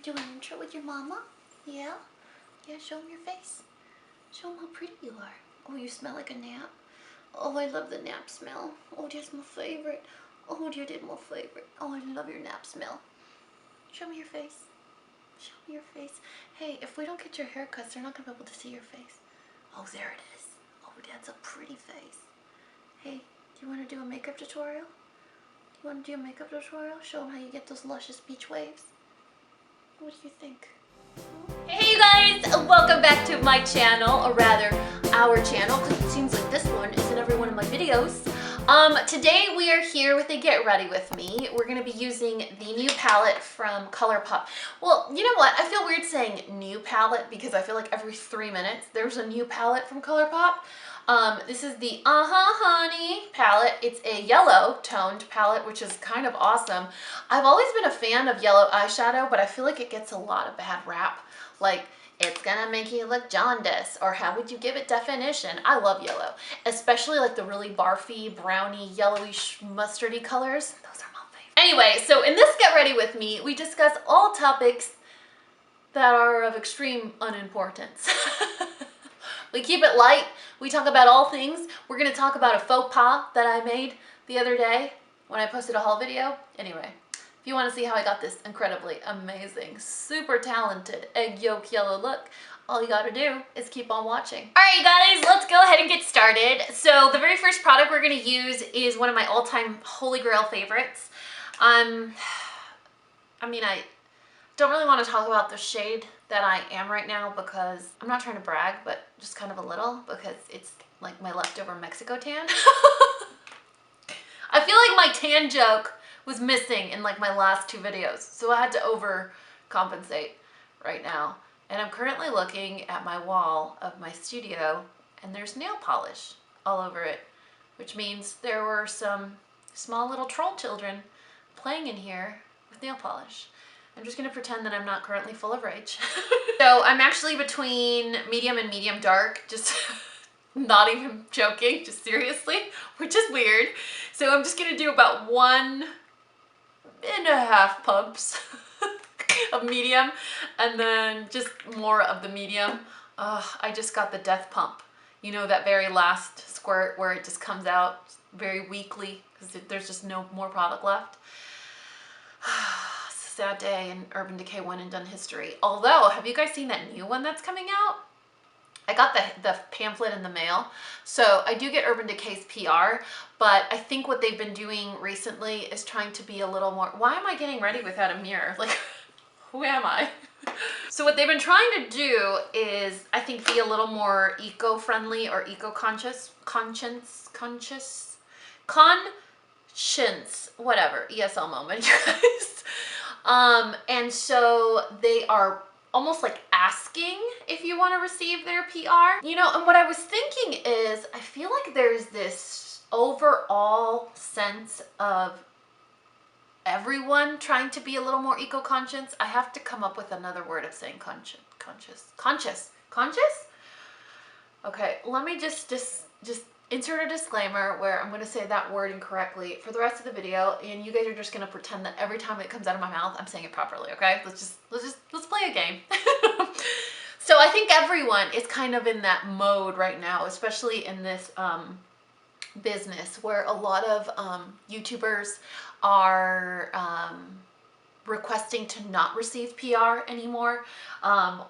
do an intro with your mama? Yeah? Yeah, show them your face. Show them how pretty you are. Oh, you smell like a nap. Oh, I love the nap smell. Oh, that's my favorite. Oh, dear, that's my favorite. Oh, I love your nap smell. Show me your face. Show me your face. Hey, if we don't get your haircuts, they're not going to be able to see your face. Oh, there it is. Oh, that's a pretty face. Hey, do you want to do a makeup tutorial? Do you want to do a makeup tutorial? Show them how you get those luscious beach waves. What do you think? Hey you guys, welcome back to my channel, or rather our channel, because it seems like this one is in every one of my videos. Today we are here with a get ready with me. We're going to be using the new palette from ColourPop. Well, you know what? I feel weird saying new palette because I feel like every 3 minutes there's a new palette from ColourPop. This is the Honey palette. It's a yellow toned palette, which is kind of awesome. I've always been a fan of yellow eyeshadow, but I feel like it gets a lot of bad rap. Like, it's gonna make you look jaundice, or how would you give it definition? I love yellow, especially like the really barfy, browny, yellowish, mustardy colors. Those are my favorite. Anyway, so in this Get Ready With Me, we discuss all topics that are of extreme unimportance. We keep it light. We talk about all things. We're gonna talk about a faux pas that I made the other day when I posted a haul video. Anyway, if you want to see how I got this incredibly amazing, super talented egg yolk yellow look, all you gotta do is keep on watching. All right, you guys, let's go ahead and get started. So the very first product we're gonna use is one of my all-time holy grail favorites. I don't really want to talk about the shade that I am right now because I'm not trying to brag, but just kind of a little, because it's like my leftover Mexico tan. I feel like my tan joke was missing in like my last 2 videos, so I had to overcompensate right now. And I'm currently looking at my wall of my studio and there's nail polish all over it, which means there were some small little troll children playing in here with nail polish. I'm just gonna pretend that I'm not currently full of rage. So I'm actually between medium and medium dark, just not even joking, just seriously, which is weird. So I'm just gonna do about 1.5 pumps of medium, and then just more of the medium. I just got the death pump. You know, that very last squirt where it just comes out very weakly because there's just no more product left. Sad day in Urban Decay one and done history. Although, have you guys seen that new one that's coming out? I got the pamphlet in the mail, so I do get Urban Decay's PR, but I think what they've been doing recently is trying to be a little more, why am I getting ready without a mirror? Like, who am I? So what they've been trying to do is, I think, be a little more eco-friendly or eco-conscious, conscience, whatever, ESL moment, you guys. And so they are almost like asking if you want to receive their PR. You know, and what I was thinking is, I feel like there's this overall sense of everyone trying to be a little more eco-conscious. I have to come up with another word of saying conscious. Okay, let me just insert a disclaimer where I'm going to say that word incorrectly for the rest of the video, and you guys are just going to pretend that every time it comes out of my mouth I'm saying it properly. Okay, let's play a game. So I think everyone is kind of in that mode right now, especially in this business where a lot of YouTubers are requesting to not receive PR anymore,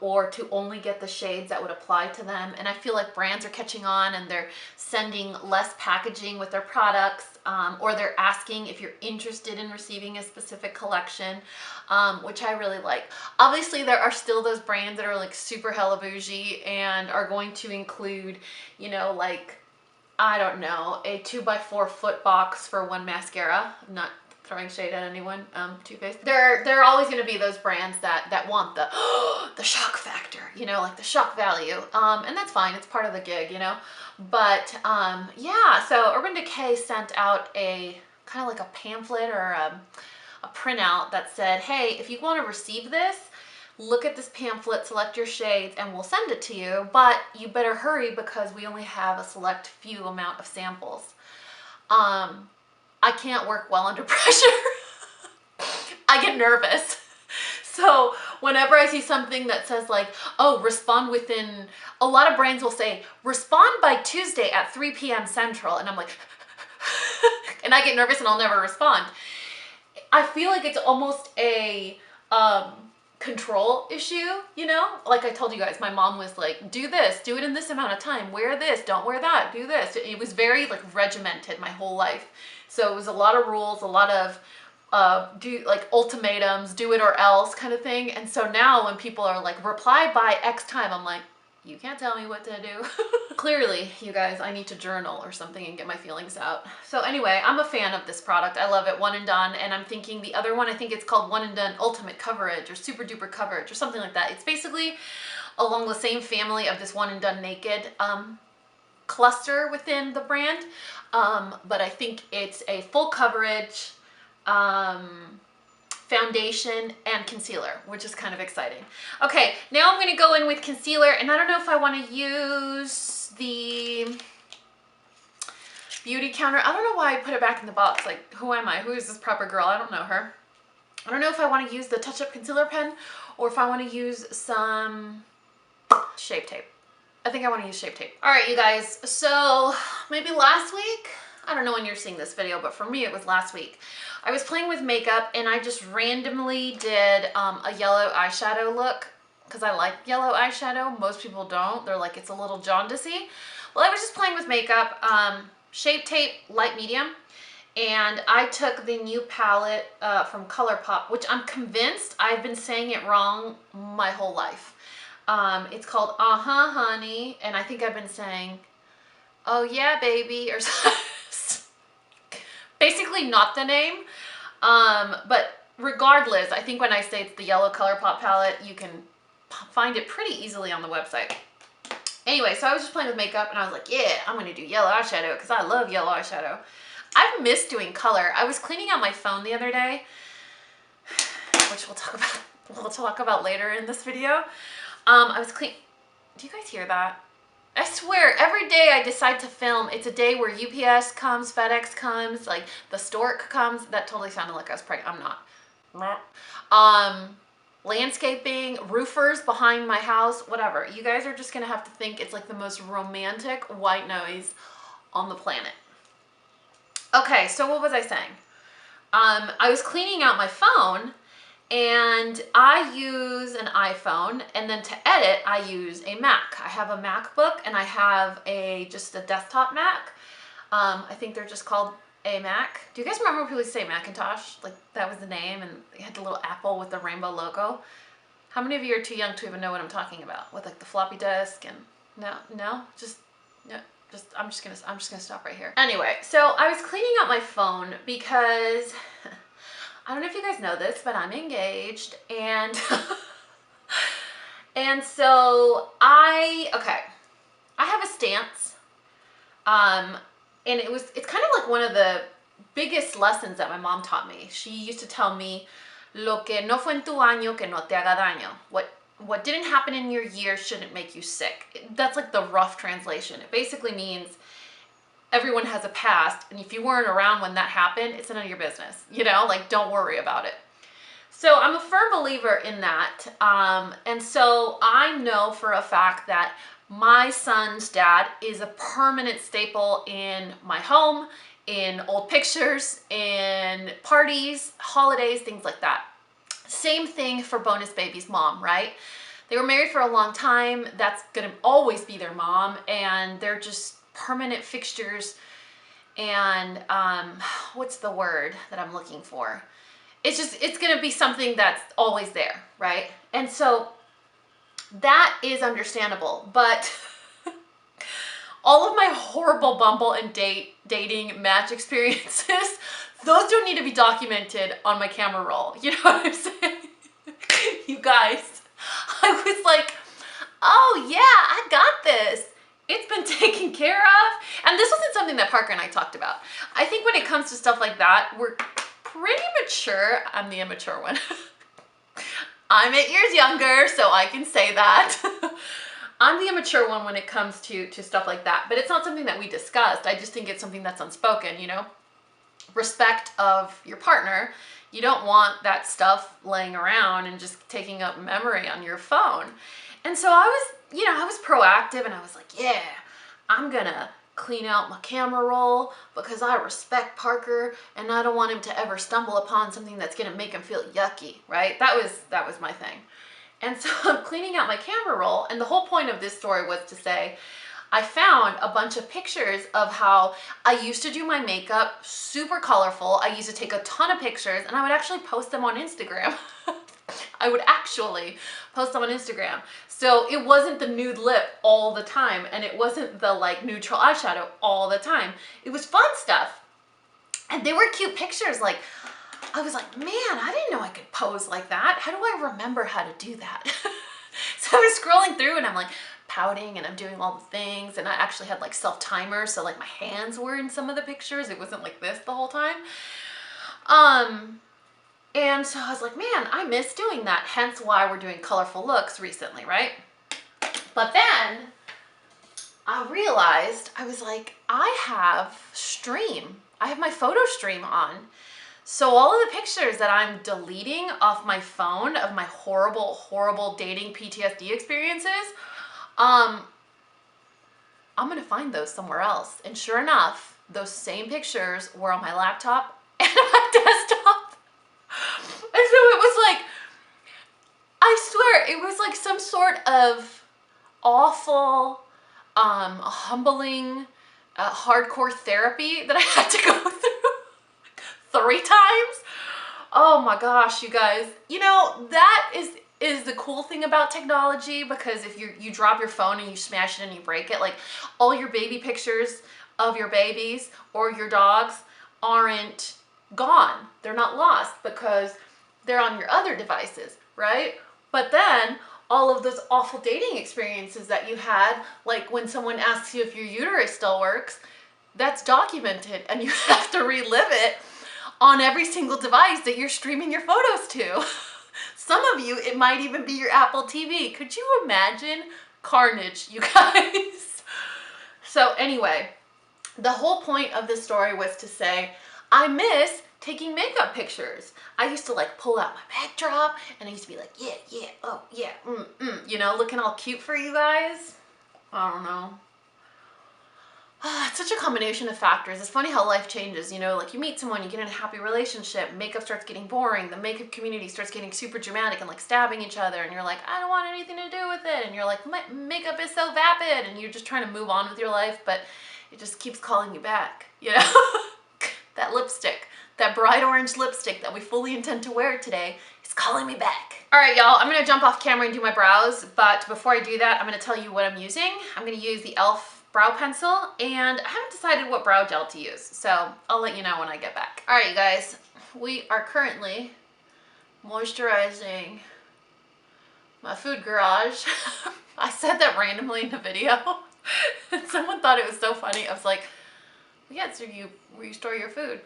or to only get the shades that would apply to them. And I feel like brands are catching on and they're sending less packaging with their products, or they're asking if you're interested in receiving a specific collection, which I really like. Obviously, there are still those brands that are like super hella bougie and are going to include, you know, like, I don't know, a 2x4 foot box for one mascara. I'm not throwing shade at anyone, Too Faced. There are always going to be those brands that want the the shock factor, you know, like the shock value, and that's fine. It's part of the gig, you know. But yeah, so Urban Decay sent out a kind of like a pamphlet or a printout that said, hey, if you want to receive this, look at this pamphlet, select your shades, and we'll send it to you, but you better hurry because we only have a select few amount of samples. I can't work well under pressure. I get nervous. So whenever I see something that says like, oh, respond within, a lot of brands will say, respond by Tuesday at 3 p.m. Central. And I'm like, and I get nervous and I'll never respond. I feel like it's almost a control issue, you know? Like I told you guys, my mom was like, do this, do it in this amount of time, wear this, don't wear that, do this. It was very like regimented my whole life. So it was a lot of rules, a lot of ultimatums, do it or else kind of thing. And so now when people are like, reply by X time, I'm like, you can't tell me what to do. Clearly, you guys, I need to journal or something and get my feelings out. So anyway, I'm a fan of this product. I love it, One and Done. And I'm thinking the other one, I think it's called One and Done Ultimate Coverage or Super Duper Coverage or something like that. It's basically along the same family of this One and Done Naked cluster within the brand. But I think it's a full coverage foundation and concealer, which is kind of exciting. Okay, now I'm going to go in with concealer, and I don't know if I want to use the beauty counter. I don't know why I put it back in the box. Like, who am I? Who is this proper girl? I don't know her. I don't know if I want to use the Touch Up Concealer Pen or if I want to use some Shape Tape. I think I want to use Shape Tape. All right, you guys. So maybe last week, I don't know when you're seeing this video, but for me, it was last week. I was playing with makeup and I just randomly did a yellow eyeshadow look because I like yellow eyeshadow. Most people don't. They're like, it's a little jaundicey. Well, I was just playing with makeup, Shape Tape Light Medium, and I took the new palette from ColourPop, which I'm convinced I've been saying it wrong my whole life. It's called Uh-huh Honey, and I think I've been saying, oh yeah baby, or something. Basically not the name, but regardless, I think when I say it's the yellow ColourPop palette, you can find it pretty easily on the website. Anyway, so I was just playing with makeup and I was like, yeah, I'm gonna do yellow eyeshadow because I love yellow eyeshadow. I've missed doing color. I was cleaning out my phone the other day, which we'll talk about later in this video. I was do you guys hear that? I swear, every day I decide to film, it's a day where UPS comes, FedEx comes, like the stork comes. That totally sounded like I was pregnant. I'm not. Landscaping, roofers behind my house, whatever. You guys are just gonna have to think it's like the most romantic white noise on the planet. Okay, so what was I saying? I was cleaning out my phone and I use an iPhone, and then to edit, I use a Mac. I have a MacBook and I have just a desktop Mac. I think they're just called a Mac. Do you guys remember when people used to say Macintosh? Like that was the name, and they had the little apple with the rainbow logo. How many of you are too young to even know what I'm talking about? With like the floppy disk and I'm just gonna stop right here. Anyway, so I was cleaning out my phone because I don't know if you guys know this, but I'm engaged, and and so I have a stance, and it's kind of like one of the biggest lessons that my mom taught me. She used to tell me, lo que no fue en tu año que no te haga daño. What didn't happen in your year shouldn't make you sick. That's like the rough translation. It basically means everyone has a past, and if you weren't around when that happened, it's none of your business, you know, like don't worry about it. So I'm a firm believer in that. And so I know for a fact that my son's dad is a permanent staple in my home, in old pictures, in parties, holidays, things like that. Same thing for Bonus Baby's mom, right? They were married for a long time. That's gonna always be their mom, and they're just permanent fixtures. And what's the word that I'm looking for? It's gonna be something that's always there, right? And so that is understandable, but all of my horrible Bumble and dating match experiences, those don't need to be documented on my camera roll. You know what I'm saying? You guys, I was like, oh yeah, I got this. It's been taken care of. And this wasn't something that Parker and I talked about. I think when it comes to stuff like that, we're pretty mature. I'm the immature one. I'm 8 years younger, so I can say that. I'm the immature one when it comes to stuff like that. But it's not something that we discussed. I just think it's something that's unspoken, you know? Respect of your partner. You don't want that stuff laying around and just taking up memory on your phone. And so I was proactive, and I was like, yeah, I'm gonna clean out my camera roll because I respect Parker and I don't want him to ever stumble upon something that's gonna make him feel yucky, right? That was my thing. And so I'm cleaning out my camera roll, and the whole point of this story was to say, I found a bunch of pictures of how I used to do my makeup, super colorful. I used to take a ton of pictures, and I would actually post them on Instagram. I would actually post them on Instagram. So it wasn't the nude lip all the time, and it wasn't the like neutral eyeshadow all the time. It was fun stuff. And they were cute pictures. Like, I was like, man, I didn't know I could pose like that. How do I remember how to do that? So I was scrolling through, and I'm like pouting, and I'm doing all the things, and I actually had like self-timers, so like my hands were in some of the pictures. It wasn't like this the whole time. And so I was like, man, I miss doing that. Hence why we're doing colorful looks recently, right? But then I realized, I was like, I have Stream. I have my photo stream on. So all of the pictures that I'm deleting off my phone of my horrible, horrible dating PTSD experiences, I'm gonna find those somewhere else. And sure enough, those same pictures were on my laptop and my desktop. And so it was like, I swear, it was like some sort of awful, humbling, hardcore therapy that I had to go through 3 times. Oh my gosh, you guys. You know, that is the cool thing about technology, because if you drop your phone and you smash it and you break it, like all your baby pictures of your babies or your dogs aren't gone. They're not lost because they're on your other devices, right? But then all of those awful dating experiences that you had, like when someone asks you if your uterus still works, that's documented, and you have to relive it on every single device that you're streaming your photos to. Some of you, it might even be your Apple TV. Could you imagine carnage, you guys? So anyway, the whole point of this story was to say, I miss taking makeup pictures. I used to like pull out my backdrop, and I used to be like, yeah, yeah, oh yeah, you know, looking all cute for you guys. I don't know. It's such a combination of factors. It's funny how life changes, you know, like you meet someone, you get in a happy relationship, makeup starts getting boring, the makeup community starts getting super dramatic and like stabbing each other, and you're like, I don't want anything to do with it, and you're like, makeup is so vapid, and you're just trying to move on with your life, but it just keeps calling you back, you know? That lipstick, that bright orange lipstick that we fully intend to wear today is calling me back. All right, y'all, I'm gonna jump off camera and do my brows, but before I do that, I'm gonna tell you what I'm using. I'm gonna use the e.l.f. brow pencil, and I haven't decided what brow gel to use, so I'll let you know when I get back. All right, you guys, we are currently moisturizing my food garage. I said that randomly in a video, and someone thought it was so funny. I was like, yeah, it's where you store your food,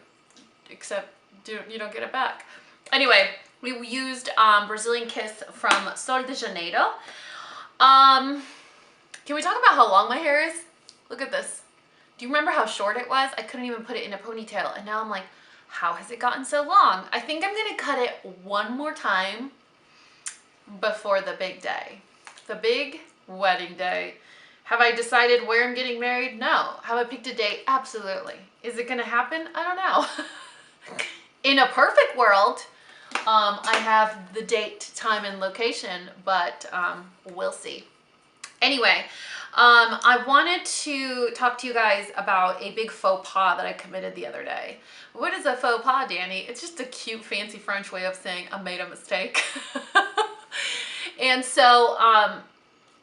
except you don't get it back. Anyway, we used Brazilian Kiss from Sol de Janeiro. Can we talk about how long my hair is? Look at this. Do you remember how short it was? I couldn't even put it in a ponytail, and now I'm like, how has it gotten so long? I think I'm gonna cut it one more time before the big day. The big wedding day. Have I decided where I'm getting married? No. Have I picked a date? Absolutely. Is it gonna happen? I don't know. In a perfect world, I have the date, time, and location, but we'll see. Anyway, I wanted to talk to you guys about a big faux pas that I committed the other day. What is a faux pas, Dani? It's just a cute, fancy French way of saying I made a mistake. And so,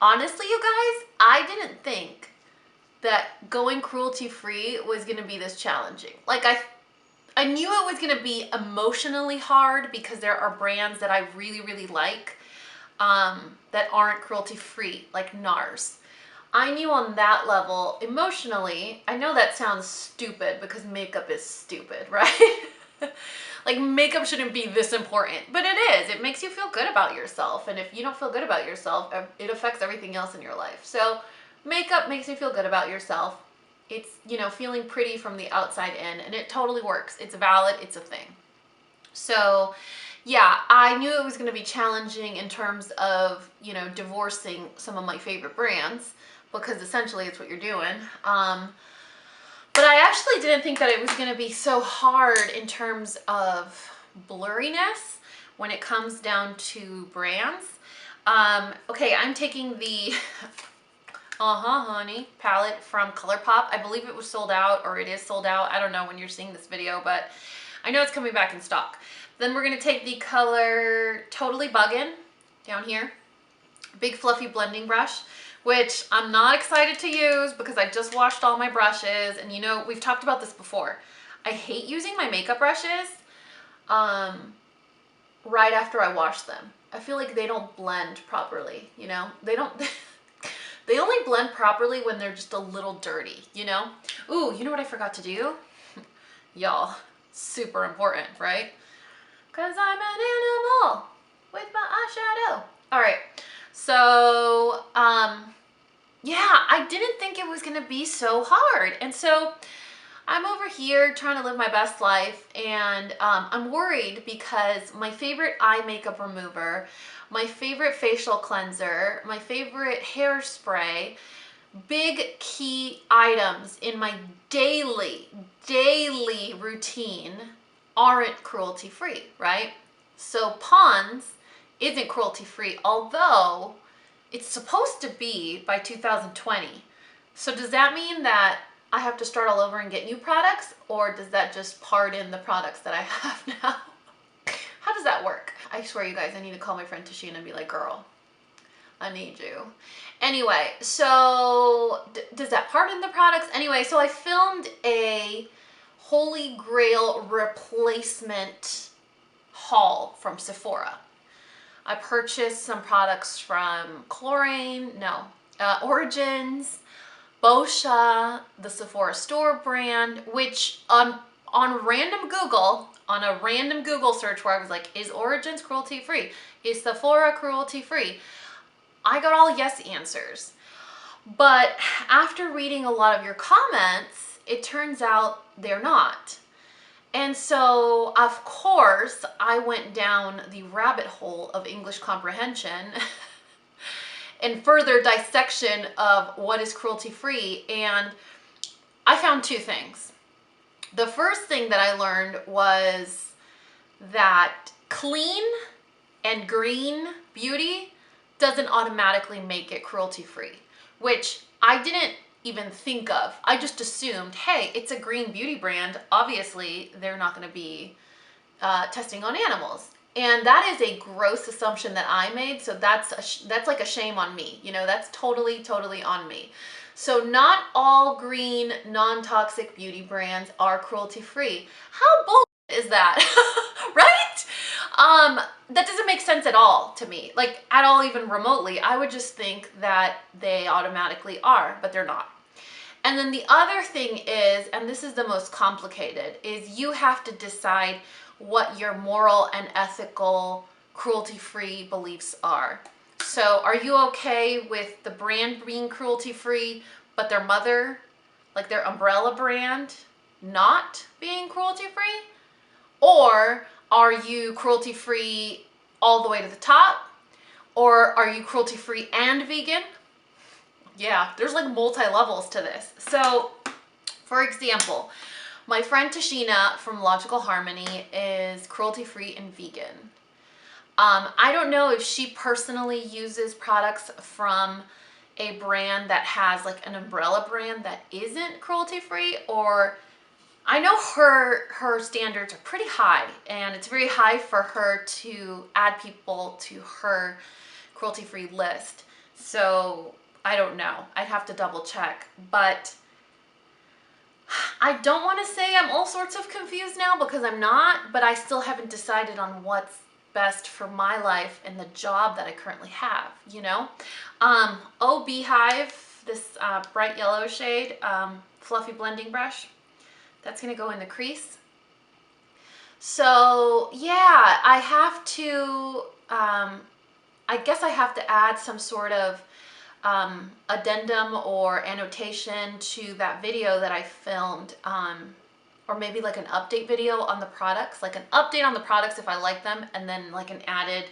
honestly, you guys, I didn't think that going cruelty-free was going to be this challenging. Like, I knew it was going to be emotionally hard because there are brands that I really, really like that aren't cruelty-free, like NARS. I knew on that level, emotionally, I know that sounds stupid because makeup is stupid, right? Like, makeup shouldn't be this important, but it is. It makes you feel good about yourself, and if you don't feel good about yourself, it affects everything else in your life. So makeup makes you feel good about yourself. It's, you know, feeling pretty from the outside in, and it totally works. It's valid. It's a thing. So yeah, I knew it was going to be challenging in terms of, you know, divorcing some of my favorite brands, because essentially it's what you're doing. But I actually didn't think that it was going to be so hard in terms of blurriness when it comes down to brands. Okay, I'm taking the Honey palette from ColourPop. I believe it was sold out, or it is sold out. I don't know when you're seeing this video, but I know it's coming back in stock. Then we're going to take the color Totally Buggin' down here. Big fluffy blending brush, which I'm not excited to use because I just washed all my brushes. And you know, we've talked about this before. I hate using my makeup brushes right after I wash them. I feel like they don't blend properly, you know? They don't... They only blend properly when they're just a little dirty, you know? Ooh, you know what I forgot to do? Y'all, super important, right? Because I'm an animal with my eyeshadow. All right, so, yeah, I didn't think it was gonna be so hard. And so I'm over here trying to live my best life, and I'm worried because my favorite eye makeup remover, my favorite facial cleanser, my favorite hairspray, big key items in my daily routine aren't cruelty-free, right? So Pond's isn't cruelty-free, although it's supposed to be by 2020. So does that mean that I have to start all over and get new products, or does that just pardon the products that I have now? How does that work? I swear, you guys, I need to call my friend Tashina and be like, girl, I need you. Anyway, so does that pardon the products? Anyway, so I filmed a Holy Grail replacement haul from Sephora. I purchased some products from Origins, Boscia, the Sephora store brand, which on random Google, on a random Google search where I was like, is Origins cruelty free? Is Sephora cruelty free? I got all yes answers. But after reading a lot of your comments, it turns out they're not. And so, of course, I went down the rabbit hole of English comprehension and further dissection of what is cruelty-free, and I found two things. The first thing that I learned was that clean and green beauty doesn't automatically make it cruelty-free, which I didn't even think of. I just assumed, hey, it's a green beauty brand. Obviously, they're not going to be testing on animals. And that is a gross assumption that I made, so that's like a shame on me. You know, that's totally on me. So not all green, non-toxic beauty brands are cruelty-free. How bullshit is that, right? That doesn't make sense at all to me, like at all, even remotely. I would just think that they automatically are, but they're not. And then the other thing is, and this is the most complicated, is you have to decide what your moral and ethical cruelty-free beliefs are. So are you okay with the brand being cruelty-free, but their mother, like their umbrella brand, not being cruelty-free? Or are you cruelty-free all the way to the top? Or are you cruelty-free and vegan? Yeah, there's like multi-levels to this. So, for example, my friend Tashina from Logical Harmony is cruelty-free and vegan. I don't know if she personally uses products from a brand that has like an umbrella brand that isn't cruelty-free, or I know her standards are pretty high, and it's very high for her to add people to her cruelty-free list. So I don't know. I'd have to double check, but I don't want to say I'm all sorts of confused now, because I'm not, but I still haven't decided on what's best for my life and the job that I currently have, you know? Oh Beehive, this bright yellow shade, fluffy blending brush, that's gonna go in the crease. So yeah, I have to, I guess I have to add some sort of addendum or annotation to that video that I filmed or maybe like an update video on the products, like an update on the products if I like them, and then like an added,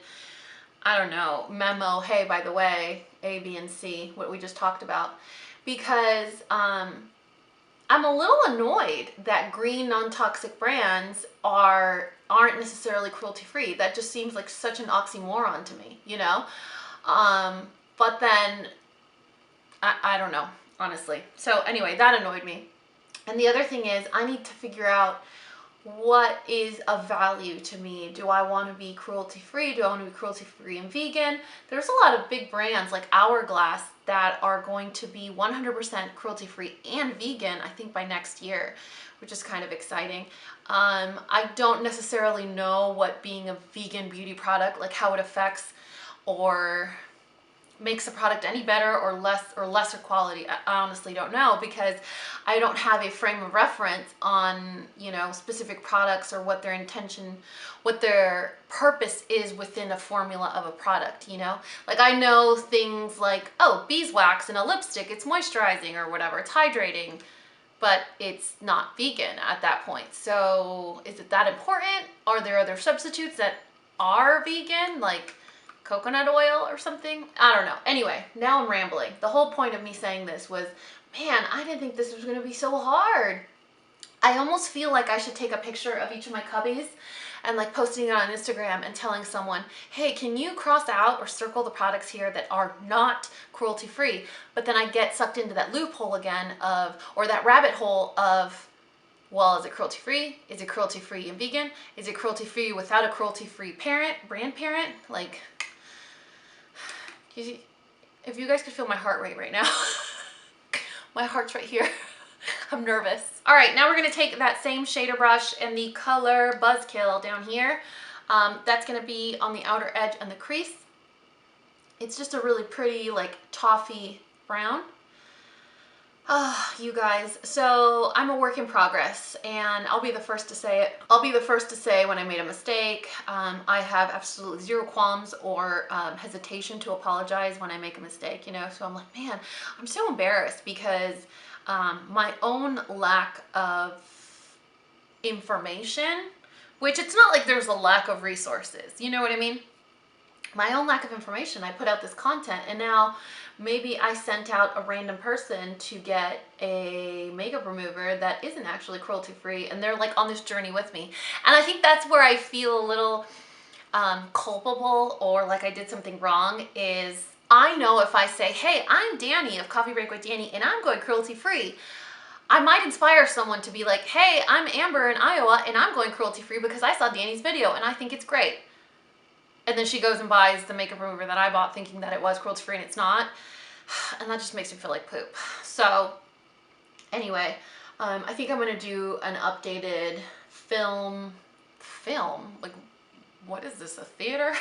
I don't know, memo, hey, by the way, A, B, and C, what we just talked about. Because I'm a little annoyed that green non-toxic brands aren't necessarily cruelty-free. That just seems like such an oxymoron to me, you know? But then, I don't know, honestly. So anyway, that annoyed me. And the other thing is, I need to figure out what is of value to me. Do I want to be cruelty-free? Do I want to be cruelty-free and vegan? There's a lot of big brands like Hourglass that are going to be 100% cruelty-free and vegan, I think by next year, which is kind of exciting. I don't necessarily know what being a vegan beauty product, like how it affects or makes the product any better or lesser quality. I honestly don't know, because I don't have a frame of reference on, you know, specific products or what their intention, what their purpose is within a formula of a product, you know? Like I know things like, oh, beeswax in a lipstick, it's moisturizing or whatever, it's hydrating, but it's not vegan at that point. So is it that important? Are there other substitutes that are vegan, like coconut oil or something? I don't know. Anyway, now I'm rambling. The whole point of me saying this was, man, I didn't think this was going to be so hard. I almost feel like I should take a picture of each of my cubbies and like posting it on Instagram and telling someone, hey, can you cross out or circle the products here that are not cruelty free? But then I get sucked into that loophole again of, or that rabbit hole of, well, is it cruelty free? Is it cruelty free and vegan? Is it cruelty free without a cruelty free brand parent? Like, if you guys could feel my heart rate right now, my heart's right here. I'm nervous. All right, now we're gonna take that same shader brush and the color Buzzkill down here. That's gonna be on the outer edge and the crease. It's just a really pretty like toffee brown. You guys, so I'm a work in progress, and I'll be the first to say it. I'll be the first to say when I made a mistake. I have absolutely zero qualms or hesitation to apologize when I make a mistake, you know? So I'm like, man, I'm so embarrassed because my own lack of information, which it's not like there's a lack of resources, you know what I mean? My own lack of information, I put out this content, and now maybe I sent out a random person to get a makeup remover that isn't actually cruelty free, and they're like on this journey with me. And I think that's where I feel a little culpable, or like I did something wrong, is I know if I say, hey, I'm Dani of Coffee Break with Dani and I'm going cruelty free, I might inspire someone to be like, hey, I'm Amber in Iowa and I'm going cruelty free because I saw Dani's video and I think it's great. And then she goes and buys the makeup remover that I bought thinking that it was cruelty free and it's not. And that just makes me feel like poop. So anyway, I think I'm gonna do an updated film, like, what is this, a theater?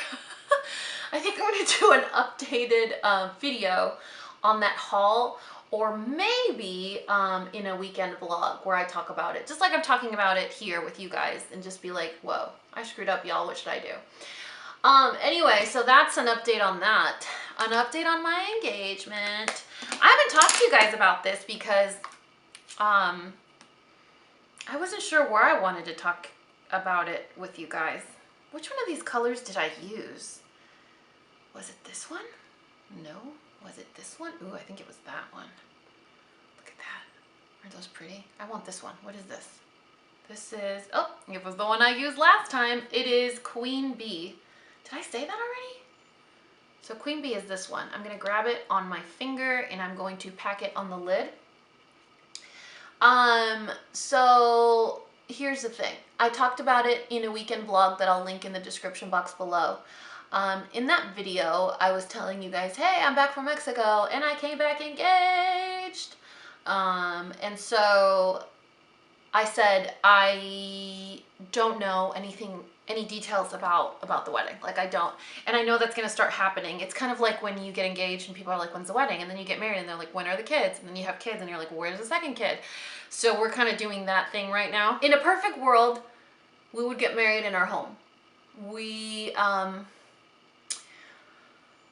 I think I'm gonna do an updated video on that haul, or maybe in a weekend vlog where I talk about it, just like I'm talking about it here with you guys, and just be like, whoa, I screwed up, y'all, what should I do? Anyway, so that's an update on that. An update on my engagement. I haven't talked to you guys about this because I wasn't sure where I wanted to talk about it with you guys. Which one of these colors did I use? Was it this one? No. Was it this one? Ooh, I think it was that one. Look at that. Aren't those pretty? I want this one. What is this? This is, oh, it was the one I used last time. It is Queen Bee. Did I say that already? So Queen Bee is this one. I'm gonna grab it on my finger and I'm going to pack it on the lid. So here's the thing. I talked about it in a weekend vlog that I'll link in the description box below. In that video, I was telling you guys, hey, I'm back from Mexico and I came back engaged. And so I said, I don't know any details about the wedding. Like, I don't. And I know that's going to start happening. It's kind of like when you get engaged and people are like, when's the wedding? And then you get married and they're like, when are the kids? And then you have kids and you're like, where's the second kid? So we're kind of doing that thing right now. In a perfect world, we would get married in our home. We,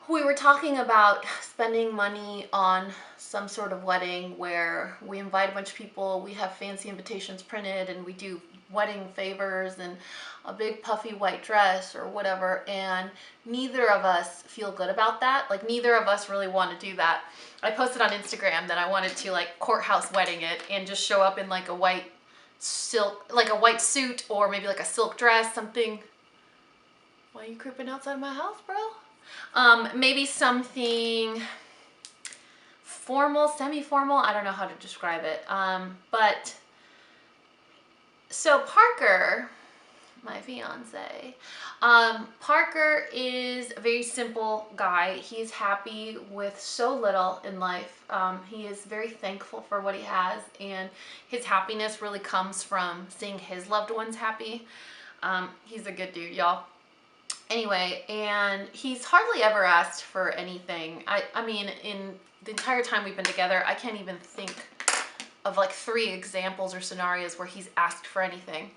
we were talking about spending money on some sort of wedding where we invite a bunch of people, we have fancy invitations printed, and we do wedding favors and a big puffy white dress or whatever, and neither of us feel good about that. Like, neither of us really want to do that. I posted on Instagram that I wanted to like courthouse wedding it and just show up in like a white silk, like a white suit, or maybe like a silk dress, something. Why are you creeping outside my house, bro? Maybe something formal, semi-formal. I don't know how to describe it. But so Parker, my fiance, Parker is a very simple guy. He's happy with so little in life. He is very thankful for what he has, and his happiness really comes from seeing his loved ones happy. He's a good dude, y'all. Anyway, and he's hardly ever asked for anything. I mean, in the entire time we've been together, I can't even think of like 3 examples or scenarios where he's asked for anything.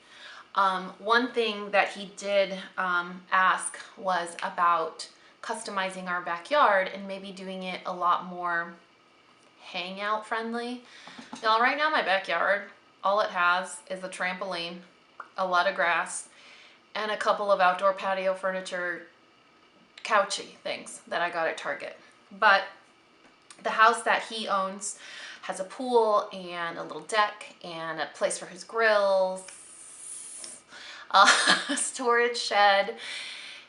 One thing that he did ask was about customizing our backyard and maybe doing it a lot more hangout friendly. Y'all, right now my backyard, all it has is a trampoline, a lot of grass, and a couple of outdoor patio furniture, couchy things that I got at Target. But the house that he owns has a pool and a little deck and a place for his grills, a storage shed.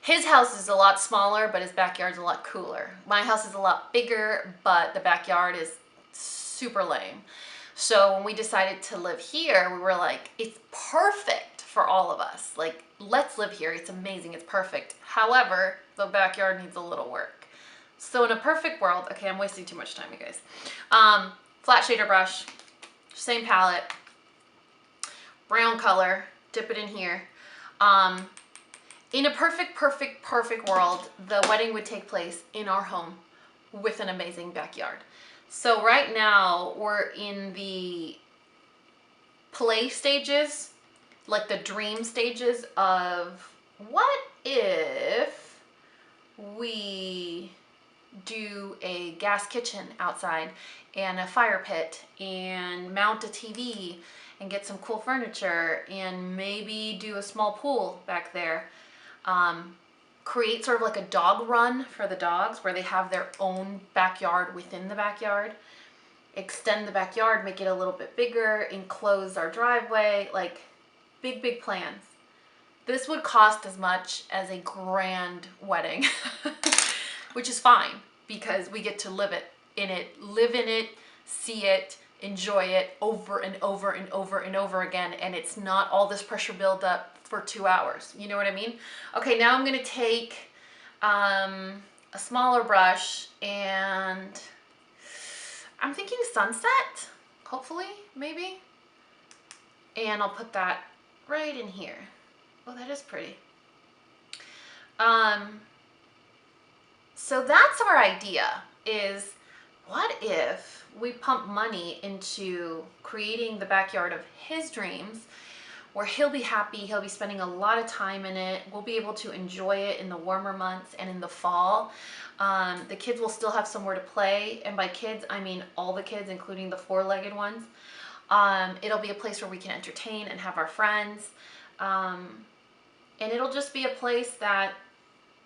His house is a lot smaller, but his backyard's a lot cooler. My house is a lot bigger, but the backyard is super lame. So when we decided to live here, we were like, it's perfect for all of us. Like, let's live here. It's amazing. It's perfect. However, the backyard needs a little work. So in a perfect world, okay, I'm wasting too much time, you guys. Flat shader brush, same palette, brown color, dip it in here. In a perfect world, the wedding would take place in our home with an amazing backyard. So right now we're in the play stages, like the dream stages of what if we do a gas kitchen outside and a fire pit and mount a TV and get some cool furniture and maybe do a small pool back there. Create sort of like a dog run for the dogs where they have their own backyard within the backyard. Extend the backyard, make it a little bit bigger, enclose our driveway, like big plans. This would cost as much as a grand wedding, which is fine because we get to live in it, see it, enjoy it over and over and over and over again, and it's not all this pressure build up for 2 hours. You know what I mean? Okay, now I'm gonna take a smaller brush, and I'm thinking sunset, hopefully, maybe. And I'll put that right in here. Oh, that is pretty. So that's our idea, is what if we pump money into creating the backyard of his dreams, where he'll be happy, he'll be spending a lot of time in it, we'll be able to enjoy it in the warmer months and in the fall. The kids will still have somewhere to play, and by kids, I mean all the kids, including the 4-legged ones. It'll be a place where we can entertain and have our friends. And it'll just be a place that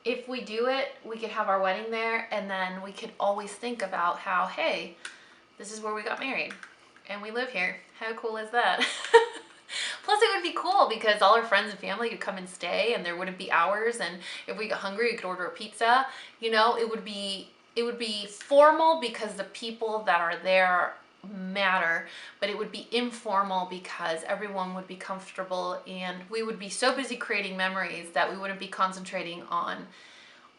if we do it, we could have our wedding there, and then we could always think about how, hey, this is where we got married and we live here. How cool is that? Plus it would be cool because all our friends and family could come and stay, and there wouldn't be hours, and if we got hungry we could order a pizza. You know, it would be formal because the people that are there matter, but it would be informal because everyone would be comfortable, and we would be so busy creating memories that we wouldn't be concentrating on,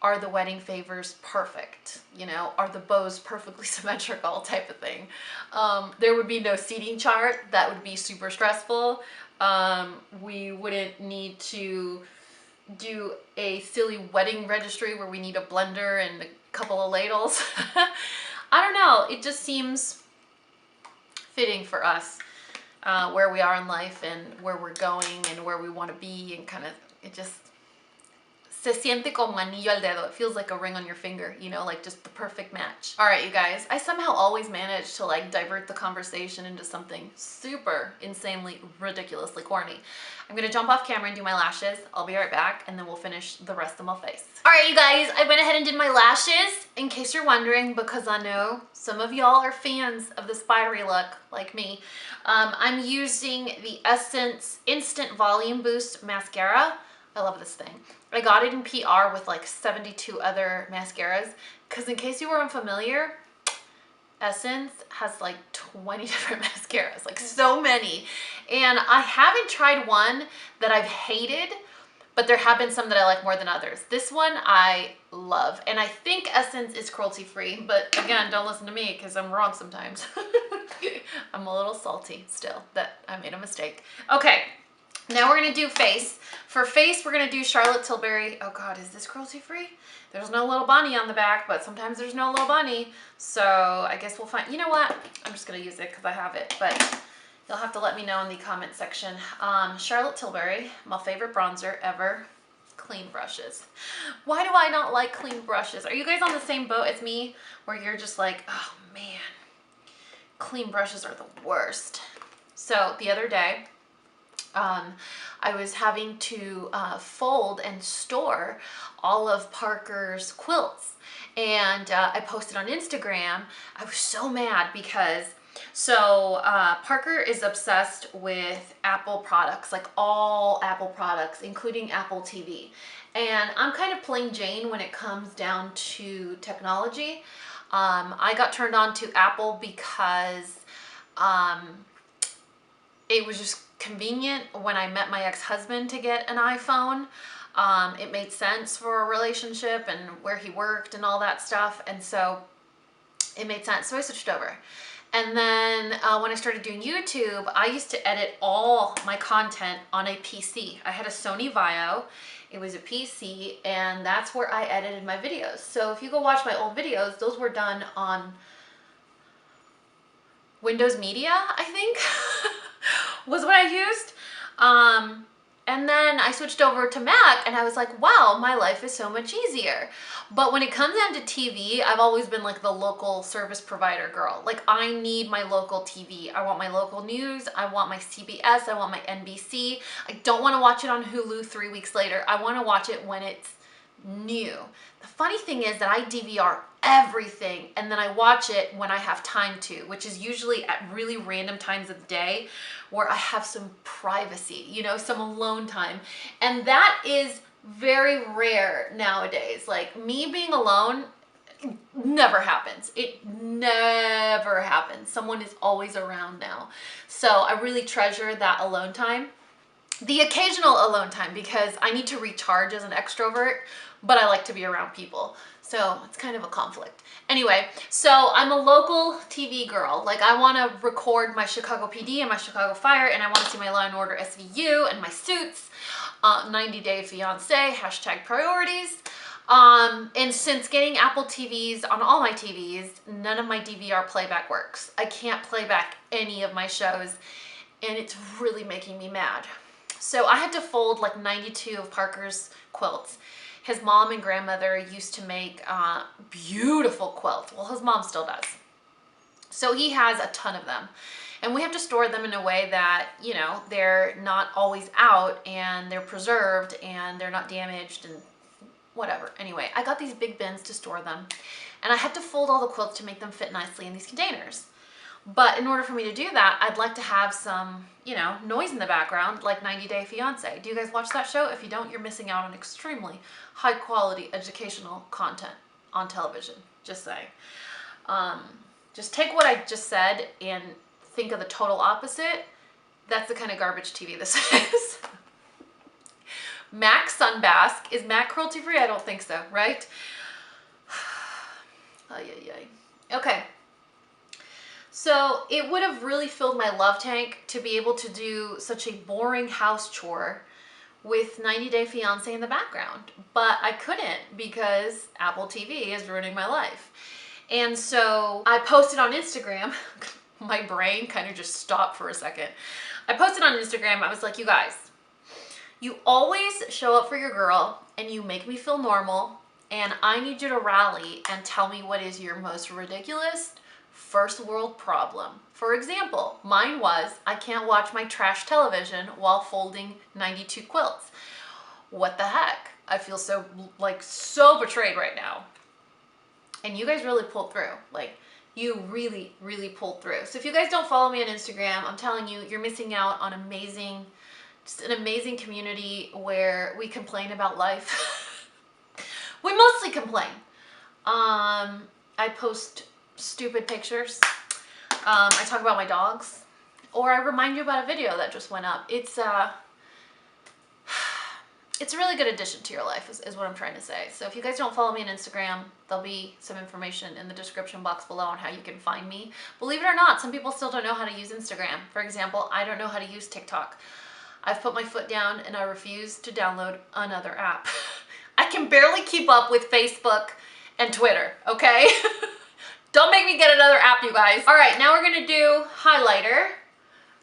are the wedding favors perfect? You know, are the bows perfectly symmetrical type of thing? There would be no seating chart. That would be super stressful. We wouldn't need to do a silly wedding registry where we need a blender and a couple of ladles. I don't know. It just seems fitting for us, where we are in life and where we're going and where we want to be, and kind of, it just Se siente como anillo al dedo. It feels like a ring on your finger, you know, like just the perfect match. All right, you guys, I somehow always manage to like divert the conversation into something super insanely, ridiculously corny. I'm gonna jump off camera and do my lashes. I'll be right back, and then we'll finish the rest of my face. All right, you guys, I went ahead and did my lashes, in case you're wondering, because I know some of y'all are fans of the spidery look, like me. I'm using the Essence Instant Volume Boost Mascara. I love this thing. I got it in PR with like 72 other mascaras, because in case you were unfamiliar, Essence has like 20 different mascaras, like so many. And I haven't tried one that I've hated, but there have been some that I like more than others. This one I love, and I think Essence is cruelty-free, but again, don't listen to me because I'm wrong sometimes. I'm a little salty still that I made a mistake. Okay. Now we're gonna do face. For face, we're gonna do Charlotte Tilbury. Oh God, is this cruelty-free? There's no little bunny on the back, but sometimes there's no little bunny. So I guess we'll find, you know what? I'm just gonna use it because I have it, but you'll have to let me know in the comment section. Charlotte Tilbury, my favorite bronzer ever. Clean brushes. Why do I not like clean brushes? Are you guys on the same boat as me where you're just like, oh man, clean brushes are the worst? So the other day, I was having to fold and store all of Parker's quilts, and I posted on Instagram. I was so mad because Parker is obsessed with Apple products, like all Apple products, including Apple TV. And I'm kind of plain Jane when it comes down to technology. I got turned on to Apple because it was just convenient when I met my ex-husband to get an iPhone. It made sense for a relationship and where he worked and all that stuff, and so it made sense, so I switched over. And then when I started doing YouTube, I used to edit all my content on a PC. I had a Sony Vaio, it was a PC, and that's where I edited my videos. So if you go watch my old videos, those were done on Windows Media, I think, was what I used. And then I switched over to Mac, and I was like, wow, my life is so much easier. But when it comes down to TV, I've always been like the local service provider girl. Like, I need my local TV. I want my local news. I want my CBS. I want my NBC. I don't want to watch it on Hulu 3 weeks later. I want to watch it when it's new. The funny thing is that I DVR everything, and then I watch it when I have time to, which is usually at really random times of the day where I have some privacy, you know, some alone time. And that is very rare nowadays. Like, me being alone never happens. It never happens. Someone is always around now. So I really treasure that alone time. The occasional alone time, because I need to recharge as an extrovert, but I like to be around people. So it's kind of a conflict. Anyway, so I'm a local TV girl. Like, I want to record my Chicago PD and my Chicago Fire, and I want to see my Law and Order SVU and my Suits, 90 Day Fiance, hashtag priorities. And since getting Apple TVs on all my TVs, none of my DVR playback works. I can't play back any of my shows, and it's really making me mad. So I had to fold like 92 of Parker's quilts. His mom and grandmother used to make beautiful quilts. Well, his mom still does. So he has a ton of them. And we have to store them in a way that, you know, they're not always out, and they're preserved, and they're not damaged and whatever. Anyway, I got these big bins to store them, and I had to fold all the quilts to make them fit nicely in these containers. But in order for me to do that, I'd like to have some, you know, noise in the background, like 90 Day Fiance. Do you guys watch that show? If you don't, you're missing out on extremely high quality educational content on television. Just saying. Just take what I just said and think of the total opposite. That's the kind of garbage TV this is. Mac Sunbask. Is Mac cruelty free? I don't think so, right? Ay, ay, ay. Okay. So it would have really filled my love tank to be able to do such a boring house chore with 90 Day Fiance in the background, but I couldn't because Apple TV is ruining my life. And so I posted on Instagram. My brain kind of just stopped for a second. I posted on Instagram. I was like, you guys, You always show up for your girl and you make me feel normal, and I need you to rally and tell me what is your most ridiculous first world problem. For example, mine was I can't watch my trash television while folding 92 quilts. What the heck? I feel so betrayed right now. And you guys really pulled through. Like, you really, really pulled through. So if you guys don't follow me on Instagram, I'm telling you, you're missing out on just an amazing community where we complain about life. We mostly complain. I post stupid pictures. I talk about my dogs, or I remind you about a video that just went up. It's a really good addition to your life is what I'm trying to say. So if you guys don't follow me on Instagram, there'll be some information in the description box below on how you can find me. Believe it or not, some people still don't know how to use Instagram. For example, I don't know how to use TikTok. I've put my foot down and I refuse to download another app. I can barely keep up with Facebook and Twitter, okay? Don't make me get another app, you guys. All right, now we're gonna do highlighter.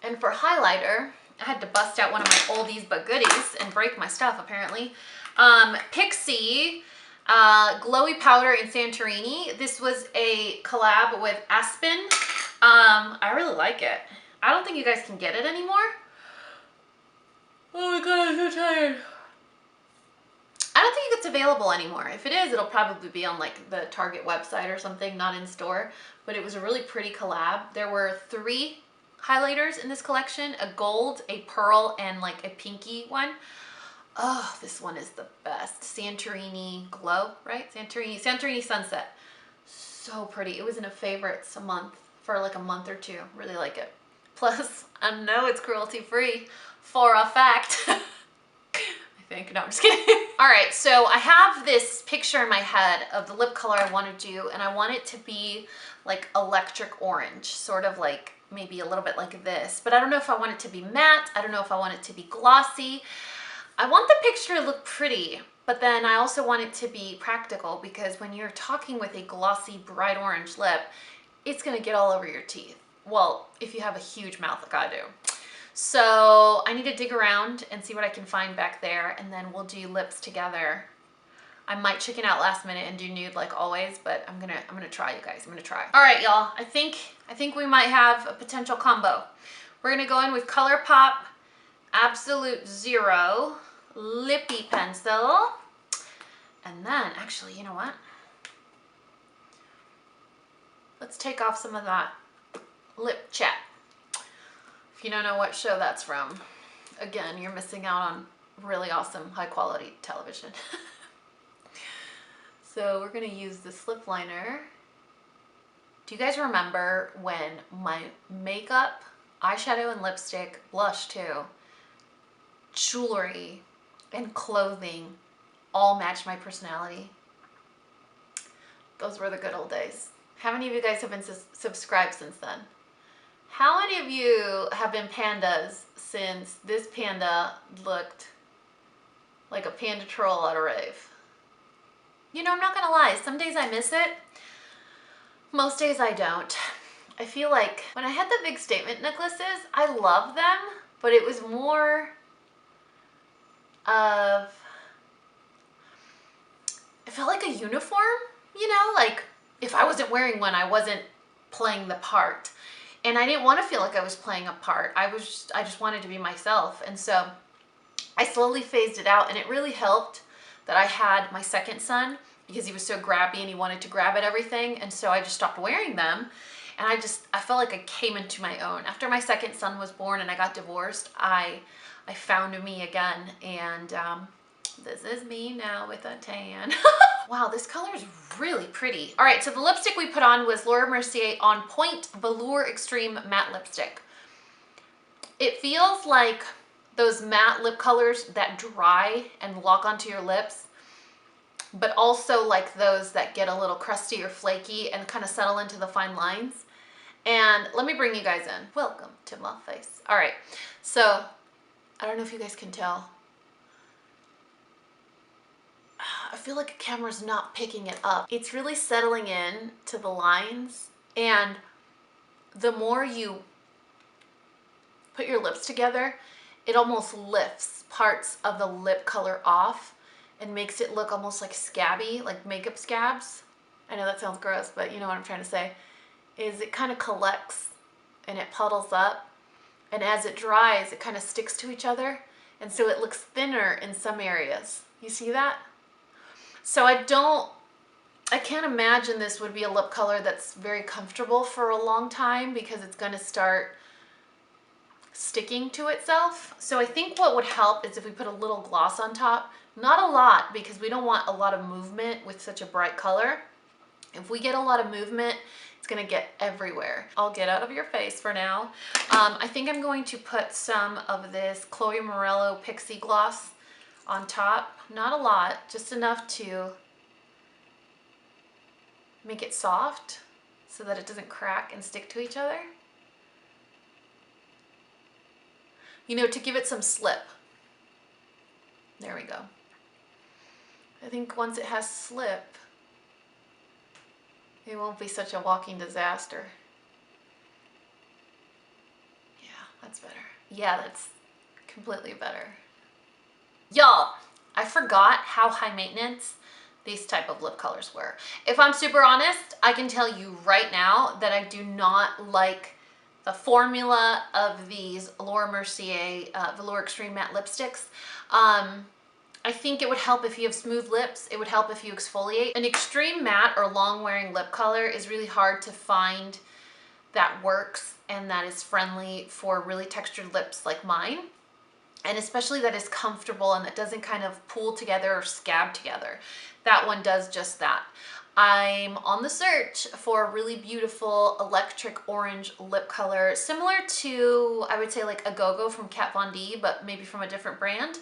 And for highlighter, I had to bust out one of my oldies but goodies and break my stuff, apparently. Pixie Glowy Powder in Santorini. This was a collab with Aspen. I really like it. I don't think you guys can get it anymore. Oh my god, I'm so tired. I don't think it's available anymore. If it is, it'll probably be on like the Target website or something, not in store. But it was a really pretty collab. There were 3 highlighters in this collection, a gold, a pearl, and like a pinky one. Oh, this one is the best. Santorini Glow, right? Santorini Sunset. So pretty. It was in a favorites a month, for like a month or 2. Really like it. Plus, I know it's cruelty free for a fact. I think. No, I'm just kidding. All right, so I have this picture in my head of the lip color I want to do, and I want it to be like electric orange, sort of like maybe a little bit like this, but I don't know if I want it to be matte. I don't know if I want it to be glossy. I want the picture to look pretty, but then I also want it to be practical, because when you're talking with a glossy bright orange lip, it's gonna get all over your teeth. Well, if you have a huge mouth like I do. So I need to dig around and see what I can find back there, and then we'll do lips together. I might chicken out last minute and do nude like always, but I'm gonna try, you guys. I'm gonna try. All right, y'all. I think we might have a potential combo. We're gonna go in with ColourPop Absolute Zero Lippy Pencil, and then actually, you know what? Let's take off some of that lip chat. If you don't know what show that's from, again, you're missing out on really awesome, high quality television. So we're gonna use this lip liner. Do you guys remember when my makeup, eyeshadow and lipstick, blush too, jewelry and clothing all matched my personality? Those were the good old days. How many of you guys have been subscribed since then? How many of you have been pandas since this panda looked like a panda troll at a rave? You know, I'm not gonna lie, some days I miss it. Most days I don't. I feel like when I had the big statement necklaces, I love them, but it was more of, it felt like a uniform, you know? Like, if I wasn't wearing one, I wasn't playing the part. And I didn't want to feel like I was playing a part. I just wanted to be myself. And so I slowly phased it out, and it really helped that I had my second son, because he was so grabby and he wanted to grab at everything. And so I just stopped wearing them. And I felt like I came into my own. After my second son was born and I got divorced, I found me again. And this is me now with a tan. Wow, this color is really pretty. All right, so the lipstick we put on was Laura Mercier Onpoint Velour Extreme Matte Lipstick. It feels like those matte lip colors that dry and lock onto your lips, but also like those that get a little crusty or flaky and kind of settle into the fine lines. And let me bring you guys in. Welcome to my face. All right, so I don't know if you guys can tell. I feel like a camera's not picking it up. It's really settling in to the lines, and the more you put your lips together, it almost lifts parts of the lip color off and makes it look almost like scabby, like makeup scabs. I know that sounds gross, but you know what I'm trying to say, is it kind of collects and it puddles up, and as it dries, it kind of sticks to each other, and so it looks thinner in some areas. You see that? So I can't imagine this would be a lip color that's very comfortable for a long time, because it's going to start sticking to itself. So I think what would help is if we put a little gloss on top. Not a lot, because we don't want a lot of movement with such a bright color. If we get a lot of movement, it's going to get everywhere. I'll get out of your face for now. I think I'm going to put some of this Chloe Morello Pixie gloss on top. Not a lot, just enough to make it soft so that it doesn't crack and stick to each other. You know, to give it some slip. There we go. I think once it has slip, it won't be such a walking disaster. Yeah, that's better. Yeah, that's completely better. Y'all, I forgot how high maintenance these type of lip colors were. If I'm super honest, I can tell you right now that I do not like the formula of these Laura Mercier Velour Extreme Matte lipsticks. I think it would help if you have smooth lips. It would help if you exfoliate. An extreme matte or long wearing lip color is really hard to find that works and that is friendly for really textured lips like mine. And especially that is comfortable and that doesn't kind of pool together or scab together. That one does just that. I'm on the search for a really beautiful electric orange lip color, similar to, I would say, like a Go-Go from Kat Von D, but maybe from a different brand.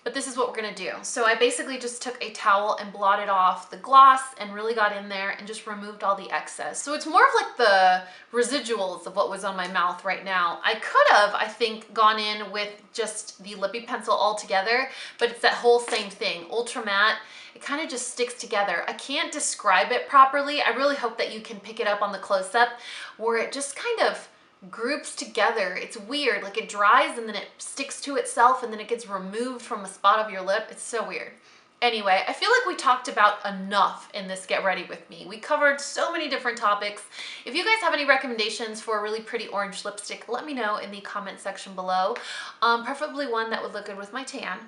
But this is what we're gonna do. So I basically just took a towel and blotted off the gloss and really got in there and just removed all the excess. So it's more of like the residuals of what was on my mouth right now. I could have, I think, gone in with just the lippy pencil all together, but it's that whole same thing, ultra matte. It kind of just sticks together. I can't describe it properly. I really hope that you can pick it up on the close-up where it just kind of groups together. It's weird, like it dries and then it sticks to itself and then it gets removed from a spot of your lip. It's so weird. Anyway, I feel like we talked about enough in this Get Ready With Me. We covered so many different topics. If you guys have any recommendations for a really pretty orange lipstick, let me know in the comment section below. Preferably one that would look good with my tan,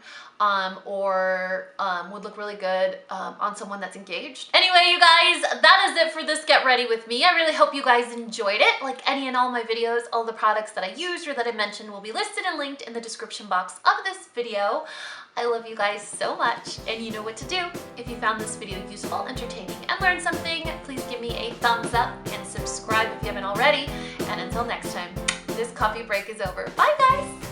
or would look really good on someone that's engaged. Anyway, you guys, that is it for this Get Ready With Me. I really hope you guys enjoyed it. Like any and all my videos, all the products that I used or that I mentioned will be listed and linked in the description box of this video. I love you guys so much, and you know what to do. If you found this video useful, entertaining, and learned something, please give me a thumbs up and subscribe if you haven't already. And until next time, this coffee break is over. Bye, guys!